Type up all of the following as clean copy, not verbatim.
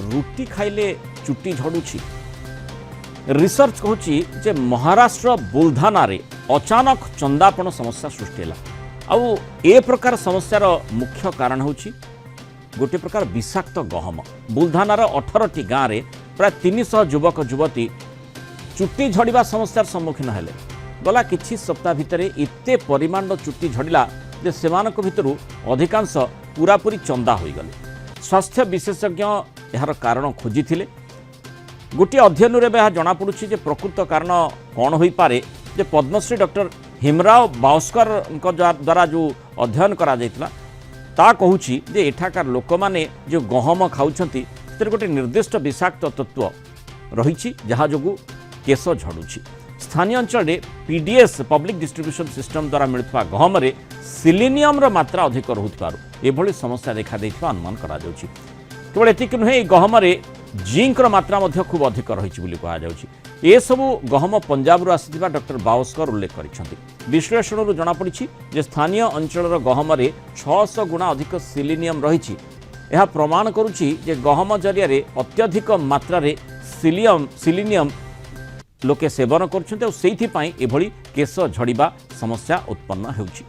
रुटी खाइले चुट्टी झड़ुछि। रिसर्च कहूँ जे महाराष्ट्र बुलधाना रे अचानक चंदापण समस्या सृष्टि है। आउ ए प्रकार समस्यार मुख्य कारण होछि गोटे प्रकार विषाक्त गहम। बुलधानार 18टी गाँव में प्राय 300 युवक युवती चुट्टी झड़िबा समस्यार सम्मुखीन हेले। गला किछि सप्ताह भितर एते परिमाण चुट्टी झड़िला जे सेमानक भितरु अधिकांश पूरापूरी चंदा होइगले। स्वास्थ्य विशेषज्ञ यार कारण खोजिथिले। गोटे अध्ययन में जनापड़ी जे प्रकृत कारण कौन हो पारे जे पद्मश्री डॉक्टर हेमराव बावस्कर द्वारा जो अध्ययन करा ता कहूँ जे एठाकार लोक मैंने जो गहम खाऊँच गोटे निर्दिष्ट विषाक्त तत्व रही जहाँ जो केश झड़ुछि। स्थानीय अंचल में पीडीएस पब्लिक डिस्ट्रीब्यूशन सिस्टम द्वारा मिलुवा गहम रे सिलिनियम मात्रा अधिक रोथबारु एभली समस्या देखा देथिबा अनुमान करा जाउछि। केवल एतिक नुहे गहम रे जिंक मात्रा खूब अधिक रही ए सबू गहम पंजाब आसिथिबा डॉक्टर बावस्कर उल्लेख करिसेंति। विश्लेषण जनापड़ी जे स्थानीय अंचल गहम रे 600 गुणा अधिक सिलिनियम रही। यह प्रमाण करुछि जे गहम जरिया अत्यधिक मात्रा रे सिलिनियम लोके सेवन करुछन्ति केश झड़िबा समस्या उत्पन्न होउछि।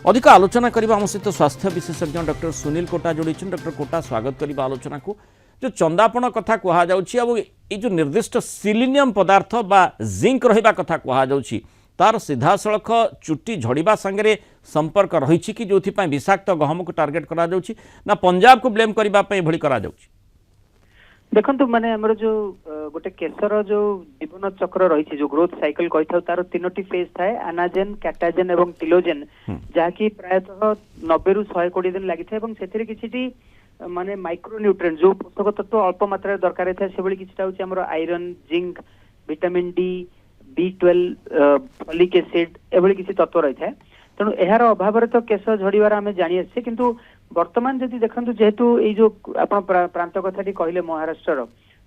अधिक आलोचना करबा हम सहित स्वास्थ्य विशेषज्ञ डॉक्टर सुनील कोटा जोड़ी। डॉक्टर कोटा स्वागत करबा आलोचना को। जो चंदापण कथा कहा जाउछि अब ये जो निर्दिष्ट सिलिनियम पदार्थ बा जिंक रहिबा कथा कहा जाउछि तार सीधा सड़क चुट्टी झड़िबा संगे संपर्क रही कि जो विषाक्त गहम को टार्गेट करा जाउछि ना पंजाब को ब्लेम करबा पे भली करा जाउछि। देखंतु माने हमर जो गोटे केसर जो जीवन चक्र रही जो ग्रोथ साइकिल कहि थाउ तार तीनोटी फेज थाए एनाजेन कैटाजेन एवं टिलोजेन जाकी प्रायतः 90 रु 120 दिन लागि थाए एवं सेथिरे किछिटी माने माइक्रो न्यूट्रिएंट जो पोषक तत्व अल्प मात्रा दरकार थाए सेबली किछटा होछि हमर iron zinc vitamin D B12 folic acid एभली किछि तत्व रही थाए। तेणु एहार अभाव तो केश झड़िबार आम जानी आसे किंतु वर्तमान जदि देखंतु जेहेतु ये जो आपण प्रांत कथाटी कहले महाराष्ट्र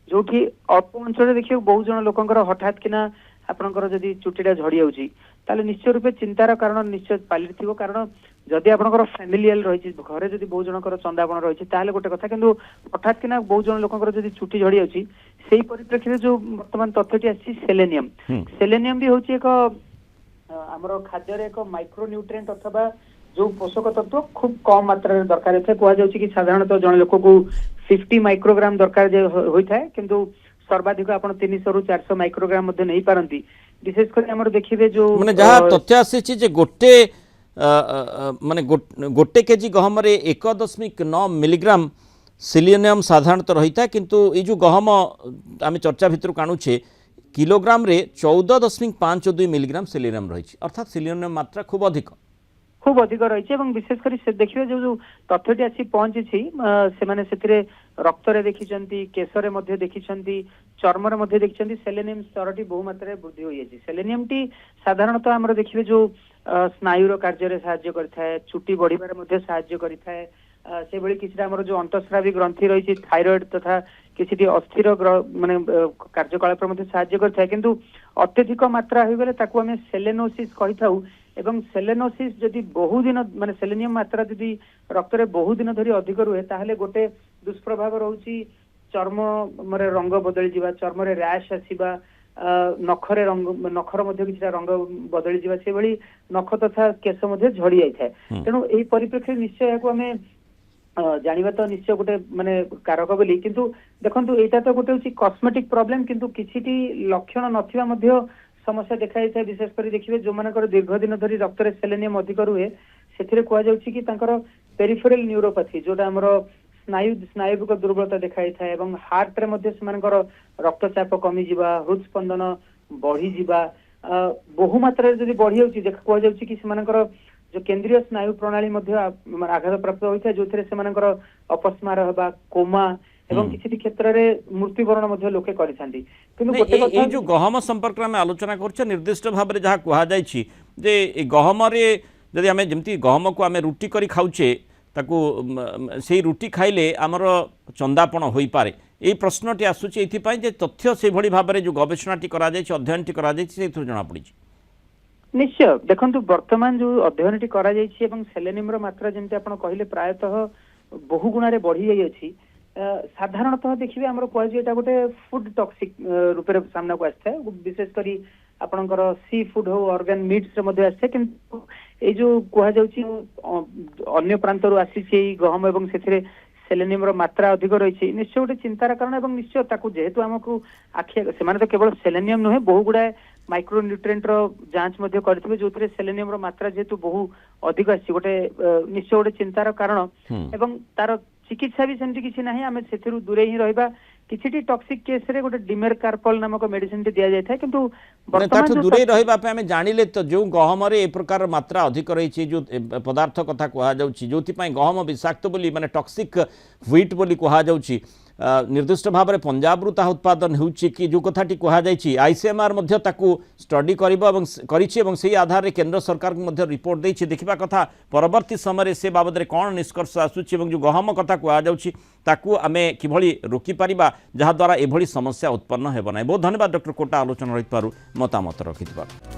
जो अल्प अंचल देखिए बहुत जन लोकंकर हठात किना आपणकर जदि चुट्टीटा झड़ी जाउछि ताले निश्चय रूपे चिंतार कारण निश्चय पालिथिबो। कारण जदि आपणकर फैमिलियल रही घरे जदि बहुत जनकर चंदापण रही ताले गोटे कथा किंतु हठात किना बहुत जन लोकंकर जदि चुट्टी झड़ी जाउछि सेही परिप्रेक्षी जो वर्तमान तथ्यटी आछि सेलेनियम भी होछि एक हमरो खाद्य रे एक माइक्रो न्यूट्रिएंट अथवा जो पोषक तत्व खूब कम मात्रा दरकार है कह जाउछि कि साधारणतः जन लोक को 50 माइक्रोग्राम दरकार जे होई थाए किंतु सर्वाधिक आपण 300 रु 400 माइक्रोग्राम मध्ये नहीं पारंती। विशेष कर हमर देखिबे जो माने जहा तथ्य आसी छि जे गोटे माने गोटे केजी गहम रे 1.9 मिलीग्राम सिलिनियम साधारणतः रही था किंतु ये जो गहम आम चर्चा भितर काणुचे किलोग्राम रे 14.52 मिलीग्राम सिलिनियम रही। अर्थात सिलिनियम मात्रा खूब अधिक रही। विशेषकर से देखिए जो तथ्यटी आसी पहुंची से रक्त रे देखिछंती केशरे मध्ये देखिछंती चर्म रे मध्ये देखिछंती सेलेनियम स्तरटी बहु मात्रा वृद्धि होई अछि। सेलेनियम टी साधारणतः हमर देखिबे जो स्नायुर कार्य रे सहाय्य करथाय चुट्टी बढ़िबार मध्ये सहाय्य करथाय से भली किछि हमर जो अंतःस्रावी ग्रंथि रही थायराइड तथा किछि अस्थिर माने कार्यकलाप मध्ये सहाय्य करथाय किंतु अत्यधिक मात्रा होई गेले ताकू हमें सेलेनोसिस कहि थाउ एवं सेलेनोसिस जदि बहु दिन माने सेलेनियम मात्रा जदि रक्त रे बहु दिन धरी अधिक रुहे ताहले गोटे दुष्प्रभाव रहुछि चर्म मरे रंग बदली जिबा चर्म रे रैश आसीबा नखरे रंग नखर मध्ये किछटा रंग बदली जिबा से भली नख तथा केश मध्ये झड़ी जाय थाए। तेणु एही परिप्रेक्षी निश्चय याको हमें जानिबा तो निश्चय गोटे माने कारक बोली किंतु देखंतु एटा तो गोटे होछि कॉस्मेटिक प्रॉब्लम किंतु किछिटी लक्षण नथिबा मध्ये समस्या देखा जाए। विशेषकर देखिए जो मानकर दीर्घ दिन धरी रक्त रे सेलेनियम अधिक रुहे से कह जाउछि कि तांकर पेरिफेरल न्यूरोपैथी जोटा हमर स्नायुविक दुर्बलता देखा जाए एवं हार्ट रे मध्ये सेमानकर रक्तचाप कमी जिबा हृदस्पंदन बढ़ी जिबा बहु मात्रा रे जदि बढ़ी जाउछि कह जाउछि कि सेमानकर जो केंद्रीय स्नायु प्रणाली मध्ये आघात प्राप्त होइथा जोथिरे सेमानकर अपस्मार होबा कोमा एवं किछि क्षेत्र रे मृत्युवरण मध्ये लोके करिथांती। किंतु गोटे कथा जो गहम संपर्क में आलोचना करछ निर्दिष्ट भाव रे जहा कहा जायछि जे गहम रे जदि आमे जेमति गहम को आमे रुटी करी खाउछे ताकू सेही रुटी खाइले आमर चंदापण होई पारे ए प्रश्नटी आसुछि एथि जे तथ्य से भली भाव रे जो गवेषणाटी करा जायछि अध्ययनटी करा जायछि सेथु जणा पड़िछि। निश्चय देखंतु वर्तमान जो अध्ययनटी करा जायछि एवं सेलेनियम रो मात्रा जेमति आपण कहिले प्रायतः बहु गुणा रे बढ़ी जाई अछि ସାଧାରଣତଃ ଦେଖିବେ ଆମର କୁହାଯାଏ ଏଇଟା ଗୋଟେ ଫୁଡ ଟକ୍ସିକ ରୂପରେ ସାମ୍ନାକୁ ଆସିଥାଏ ବିଶେଷ କରି ଆପଣଙ୍କର ସି ଫୁଡ ହଉ ଅର୍ଗାନ ମିଟ୍ସ ରେ ମଧ୍ୟ ଆସିଥାଏ କିନ୍ତୁ ଏଇ ଯୋଉ କୁହାଯାଉଛି ଅନ୍ୟ ପ୍ରାନ୍ତରୁ ଆସିଛି ଏଇ ଗହମ ଏବଂ ସେଥିରେ ସେଲେନିୟମ ର ମାତ୍ରା ଅଧିକ ରହିଛି ନିଶ୍ଚୟ ଗୋଟେ ଚିନ୍ତାର କାରଣ ଏବଂ ନିଶ୍ଚୟ ତାକୁ ଯେହେତୁ ଆମକୁ ଆଖି ସେମାନେ ତ କେବଳ ସେଲେନିୟମ ନୁହେଁ ବହୁ ଗୁଡାଏ ମାଇକ୍ରୋ ନ୍ୟୁଟ୍ରିଏଣ୍ଟ ର ଯାଞ୍ଚ ମଧ୍ୟ କରିଥିବେ ଯୋଉଥିରେ ସେଲେନିୟମ ର ମାତ୍ରା ଯେହେତୁ ବହୁ ଅଧିକ ଆସିଛି ଗୋଟେ ନିଶ୍ଚୟ ଗୋଟେ ଚିନ୍ତାର କାରଣ ଏବଂ ତାର ଚିକିତ୍ସା ବି ସେମିତି କିଛି ନାହିଁ ଆମେ ସେଥିରୁ ଦୂରେଇ ହିଁ ରହିବା किछि टॉक्सिक केस रे गोटे डिमेरकार्पल नामक मेडिसिन टी दिया जाय किंतु वर्तमान जो दूरे रहिबा पे हमें जानिले तो जो गहम रे ए प्रकार मात्रा अधिक रही जो पदार्थ कथा कहा जाउछि जोथि पई गहम विषाक्त बोली माने टॉक्सिक व्हीट बोली कहा जाउछि निर्दिष्ट भाव में पंजाब रु ता उत्पादन होउछि कि जो कथाटी कहा जाइछि आईसीएमआर मध्ये ताकू स्टडी करिबो एवं करिछि एवं सेही आधार रे केंद्र सरकार को मध्ये रिपोर्ट देछि देखिबा कथा परवर्ती समय से बाबद रे कोन निष्कर्ष आसुछि एवं जो गहम कथा कहा जाउछि ताकू आमे किभଳି रोकी परिबा जहा द्वारा एभଳି समस्या उत्पन्न हेबो नै। बहुत धन्यवाद डॉक्टर कोटा आलोचना रहितबारु मतामत रखितबारु।